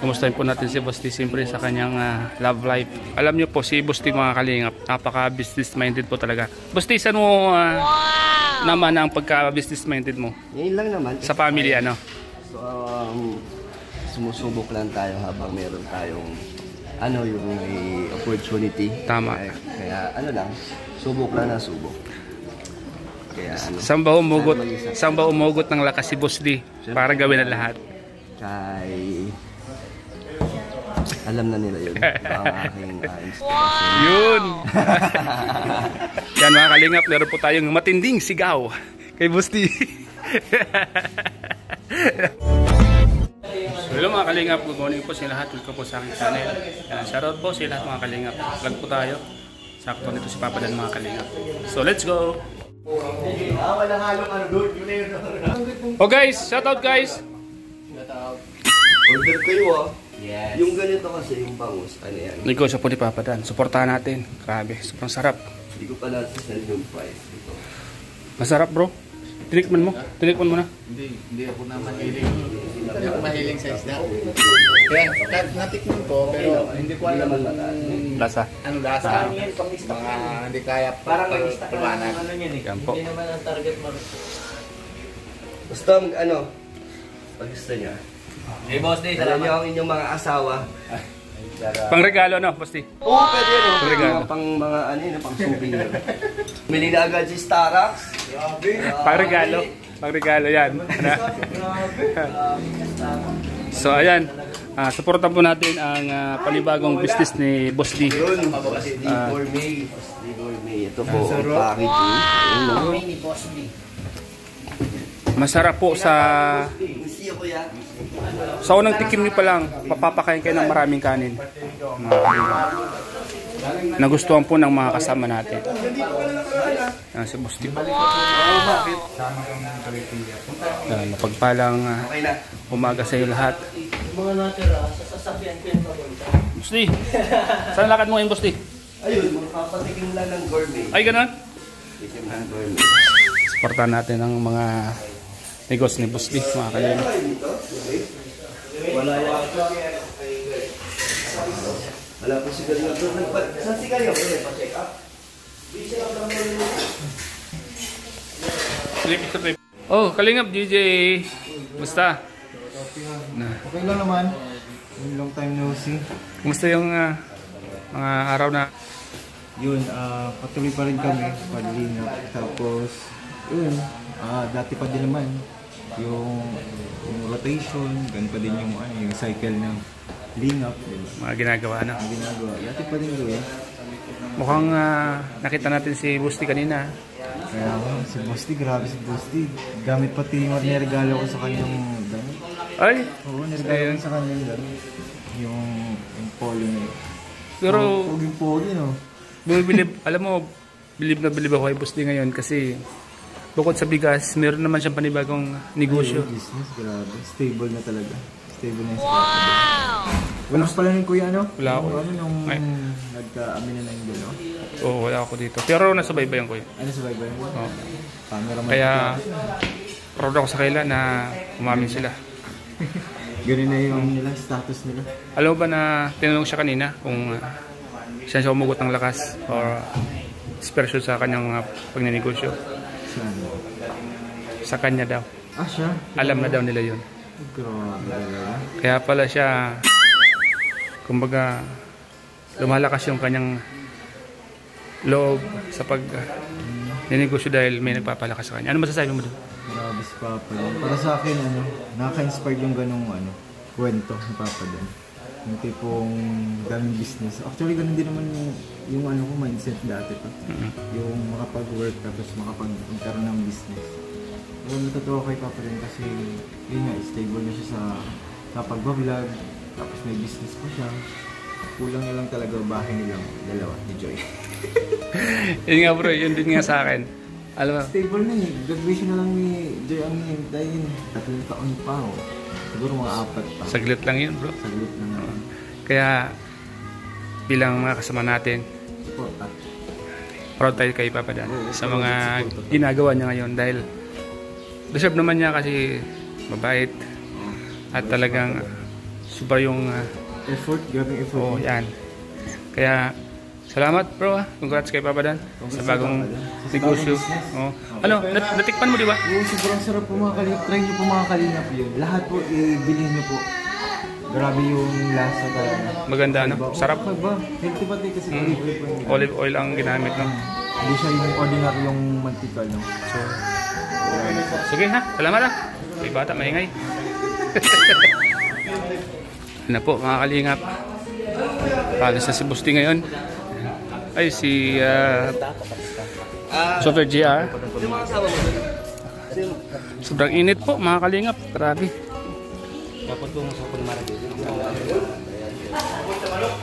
Kamustahin po natin si Boss D siyempre sa kanyang love life. Alam niyo po si Boss D mga kalingap, napaka business minded po talaga. Boss D, saan mo naman ang pagka business minded mo? Ngayon lang naman. Sa family ano? So, sumusubok lang tayo habang meron tayong yung may opportunity. Tama. Kaya ano lang, subok lang na subok. Kaya saan ba umugot ng lakas si Boss D para gawin ang lahat? Kay alam na nila yun. Ang aking inspiration. Yun! Yan mga kalingap, meron po tayong matinding sigaw kay Boss D. So, hello mga kalingap, good morning po sa lahat. Welcome po sa aking channel. Shoutout po sa lahat mga kalingap. Vlog po tayo. Sakto nito si Papa Dan mga kalingap. So let's go! Oh guys, shoutout guys! Order kayo Yes. Yung ganito kasi, yung bangus, ano yan? Negosyo po ni Papa Dan. Suportahan natin. Grabe, sobrang sarap. Hindi ko pala sasal yung price dito. Masarap bro. Tinikman mo? Tinikman mo na? Hindi ako na mahiling. Hindi ako mahiling sa isda. Kaya natikman ko, pero hindi ko alam lasa. Ano lasa? Mga hindi kaya pagpapanan. Yan po. Hindi naman ang target mo. Basta pag gusto niya. Hey boss, day, salamat. Niyo ang inyong mga asawa. Pang regalo no, Boss D? Oo, pwede no. Pang regalo. Pang mga pang souvenir. Bili na agad si Starbucks. Pang regalo. Pang regalo yan. So ayan, supportan po natin ang panibagong business ni Boss D. Yun, Boss D Gourmet. Boss D Gourmet. Ito po ang packaging. Gourmet ni Boss D. Masarap po sa unang tikim niyo pa lang, papapakain kayo ng maraming kanin. Nagustuhan po ng mga kasama natin. Si Boss D. Mapagpalang umaga sa iyo lahat. Mga natira sa sasakyan ko yung papunta. Boss D, saan lakad mo ngayon, Boss D? Ayun, magpapatikim lang ng gourmet. Ay, ganun? Tikim ng gourmet. Supportan natin ang mga negosyo ni Boss D, mga kalingap. Wala yan. Wala po si Galing. Saan si Galing? Pa-check up. Oh, kalingap DJ. Basta. Okay lang naman. Long time no see. Kumusta yung mga araw na? Yun, patuloy pa rin kami. Padlinap. Tapos, yun, dati pa din naman. Yung rotation, ganun pa din yung cycle ng lingap. Mga ginagawa na. Ang ginagawa. Dati pa din doon. Mukhang nakita natin si Boss D kanina. Kaya si Boss D, grabe si Boss D. Gamit pati yung niregalo ko sa kanyang damit. Ay! Oo, niregalo ko sa kanyang damit. Yung polo na yun. Pero, Pogi, no? alam mo, bilib na bilib ako kay Boss D ngayon kasi bukod sa bigas, meron naman siyang panibagong negosyo. Ay, business, grabe. Stable na talaga. Stable na yung wow! Wala ka pala ng kuya, ano? Wala ako. Nung nagka-amin na yung gano'n? Oo, wala ako dito. Pero nasubaybayan ko yun. Ano sa baybay mo? Oo. Camera man. Kaya, proud ako sa kanila na umamin sila. Ganun na yung nila, status nila. Alam mo ba na tinanong siya kanina kung siya umugot ng lakas or inspirasyon sa kanyang pagnenegosyo? Saan? Sa kanya daw. Ah, siya? Alam na daw nila yun. Grabe. Kaya pala siya, kumbaga, lumalakas yung kanyang loob sa pag-nenegosyo dahil may nagpapalakas sa kanya. Ano masasabi mo doon? Grabe si Papa Dan. Para sa akin, nakaka-inspired yung ganong kwento ni Papa Dan. Yung tipong daming business. Actually, ganun din naman yung ko mindset dati pa. Yung makapag-work tapos makapag-magkaroon ng business. Pero natutuwa kay Papa Dan kasi yun nga, stable na siya sa kapag-vlog. Tapos may business pa siya. Kulang na lang talaga bahay nilang dalawa ni Joy. Yun nga bro, yun din nga sa akin. Alam mo? Stable na eh. Graduation na lang ni Joy ang hintayin. 3 taon pa o. Siguro mga 4 pa. Saglit lang yun bro. Saglit lang naman. Kaya bilang mga kasama natin, proud tayo kay Papa Dan sa mga ginagawa niya ngayon dahil deserve naman niya kasi mabait at talagang Sobra yung Effort, gabing effort. yan. Kaya salamat bro Congrats kay Papa Dan sa bagong negosyo. Ano, natikpan mo di ba? Yung sobrang sarap po mga kalingap. Try nyo po mga kalingap yun. Lahat po, ibilhin nyo po. Grabe yung lasa talaga. Maganda ano? Sarap. Ba? Healthy pati kasi olive oil po yun. Olive oil ang ginamit no. Hindi siya yung ordinary yung mantika, no? So, Sige ha, salamat ha. May bata maingay. Ano po mga kalingap. Palis na si Busti ngayon. Ay si Software GR. Sobrang init po mga kalingap. Grabe.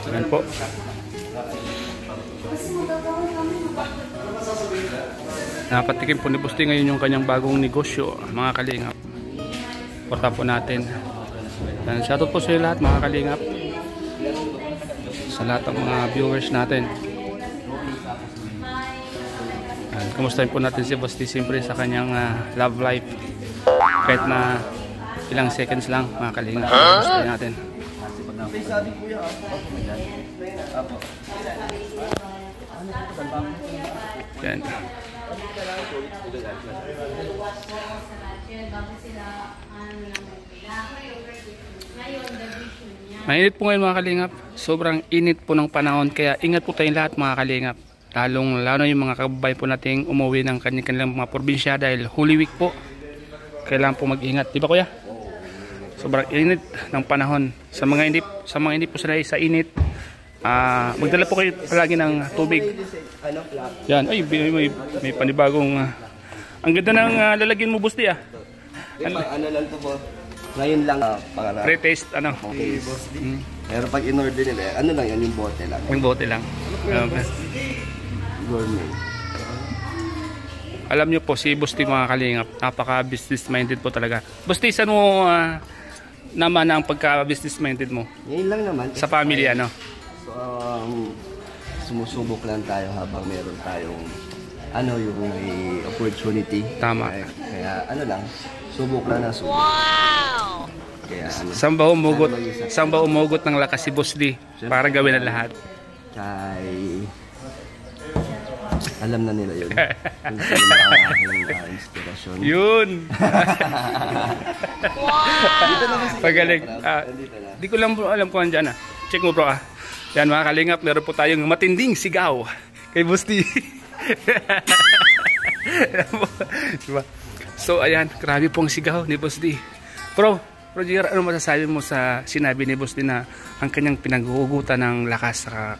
Ayan po. Napatikim po ni Busti ngayon yung kanyang bagong negosyo mga kalingap. Porta po natin. And shoutout po sa lahat mga kalingap. Sa lahat ng mga viewers natin. And kumustahin po natin si Busti siyempre sa kanyang love life. Kahit na ilang seconds lang mga kalingap. Kumustahin natin. Yan. Mainit po ngayon mga kalingap. Sobrang init po ng panahon. Kaya ingat po tayong lahat mga kalingap. Lalo yung mga kababayan po nating umuwi ng kanilang mga probinsya dahil Holy Week po. Kailangan po mag-ingat. Di ba kuya? Sobrang init ng panahon. Sa mga hindi po sanay sa init, magdala po kayo palagi ng tubig. Yan. Ay, may panibagong ang ganda ng lalagyan mo Busti Ano lang to po? Ngayon lang para pre-taste ano. okay. Pero pag in-order nila, ano lang yan, yung bote lang. Yung bote lang. Gourmet. Alam nyo po si Busti mga kalingap, napaka business minded po talaga. Busti, saan mo naman ang pagka business minded mo? Ngayon lang naman. Sa family ano? So, sumusubok lang tayo habang meron tayong yung may opportunity. Tama. Kaya ano lang, subok lang na subok. Wow! Kaya Saan ba umugot ng lakas si Busti para gawin ang lahat? Kay alam na nila yun. Kung sino ang aking inspirasyon. Yun! Dito naman si Pagaling. Dito na. Di ko lang bro alam kung andyan Check mo bro Yan mga kalingap, meron po tayong matinding sigaw kay Busti. Diba? So ayan, grabe pong sigaw ni Busti. Bro JR, ano masasabi mo sa sinabi ni Busti na ang kanyang pinaghuhugutan ng lakas sa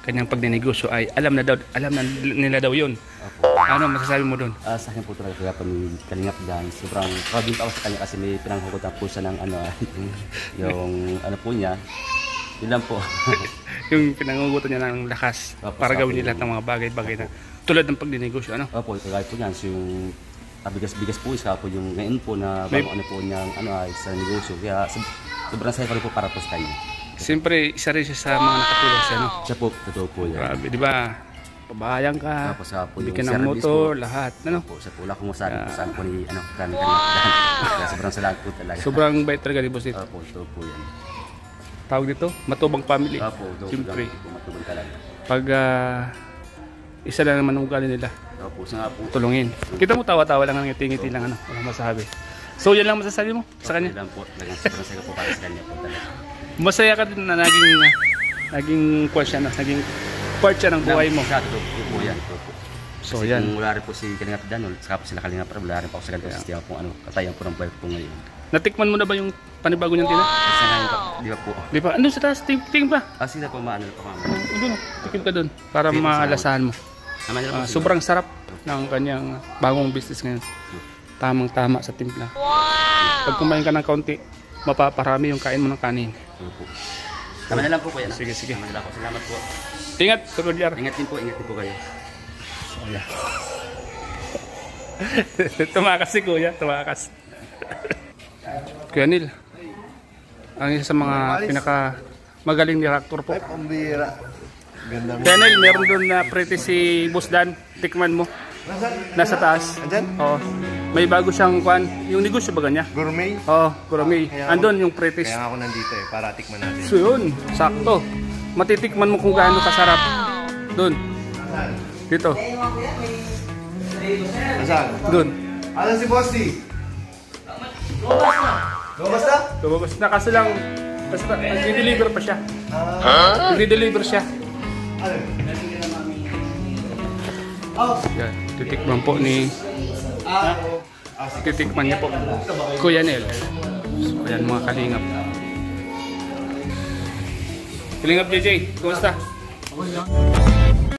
kanyang pagninegosyo ay alam na nila daw yun. Ano masasabi mo doon? Sa akin po talaga kaya Kalingap Dan, sobrang proud din ako sa kanya kasi may pinanghugutan po siya ng yung po niya. Yun lang po. Yung pinangugutan niya ng lakas para gawin niya lahat ng mga bagay-bagay na tulad ng pagninegosyo, ano? Opo, kagaya po yan. So yung bigas-bigas po isa po yung ngayon po na bago po niyang ay sa negosyo. Kaya sobrang saya pa rin po para po sa kanya. Siyempre, isa rin siya sa mga nakatulong siya, no? Siya po, totoo po yan. Grabe, di ba? Pabayang ka, Tapos po bigyan yung ng service motor, po. lahat, ano? Opo, siya po wala kong masabi po saan po ni Kalingap Dan. Kaya sobrang salamat po talaga. Sobrang bait talaga ni Boss dito. Opo, totoo po yan. Tawag dito, matubang family. Opo, totoo Siyempre, po matubang talaga. pag isa lang naman ang ugali nila, Opo, siya nga po. tulungin. Kita mo tawa-tawa lang, ngiti-ngiti lang, ano? Walang masabi. So, yan lang masasabi mo sa kanya? Yun lang po, talagang sobrang saya po para sa kanya po talaga. Masaya ka din na naging part siya ng buhay mo. Siya, totoo po yan. Totoo po. So, Kasi yan. kung wala rin po si Kalingap Dan, saka po sila Kalingap Rab, wala rin po ako sa ganito sistema po, katayan po ng buhay po ngayon. Natikman mo na ba yung panibago niyang tina? Kasi ngayon po, di ba po? Di ba? Ano sa taas? Tingin pa. Sila po maano po mama. Doon, tikim ka doon para malasahan mo. Naman nila po Sobrang sarap ng kanyang bagong business ngayon. Tamang-tama sa timpla. Pag kumain ka ng kaunti, mapaparami yung kain mo ng kanin. po. Naman na lang po kuya. Sige. Naman na lang po. Salamat po. Ingat, Sir Roger. Ingat din po kayo. Tumakas si Kuya, tumakas. Kuya Neil, ang isa sa mga pinaka magaling ni reactor po. Ay, pambira. Ganda mo. Kuya Neil, meron doon na pretty si Boss Dan. Tikman mo. Nasa taas. Andyan? Oo. May bago siyang kwan, yung negosyo ba ganyan? Gourmet? Oo, gourmet. Andun yung pretis. Kaya nga ako nandito eh, para tikman natin. So yun, sakto. Matitikman mo kung gaano kasarap. Doon. Dito. Asan? Doon. Asan si Boss D? Lumabas na? Lumabas na kasi lang, basta nag-deliver pa siya. Nag-deliver siya. Ano? Yan, titikman po ni... Titikman niya po. Kuya Nel. So, ayan mga kalingap. Kalingap JJ, kumusta? Okay lang.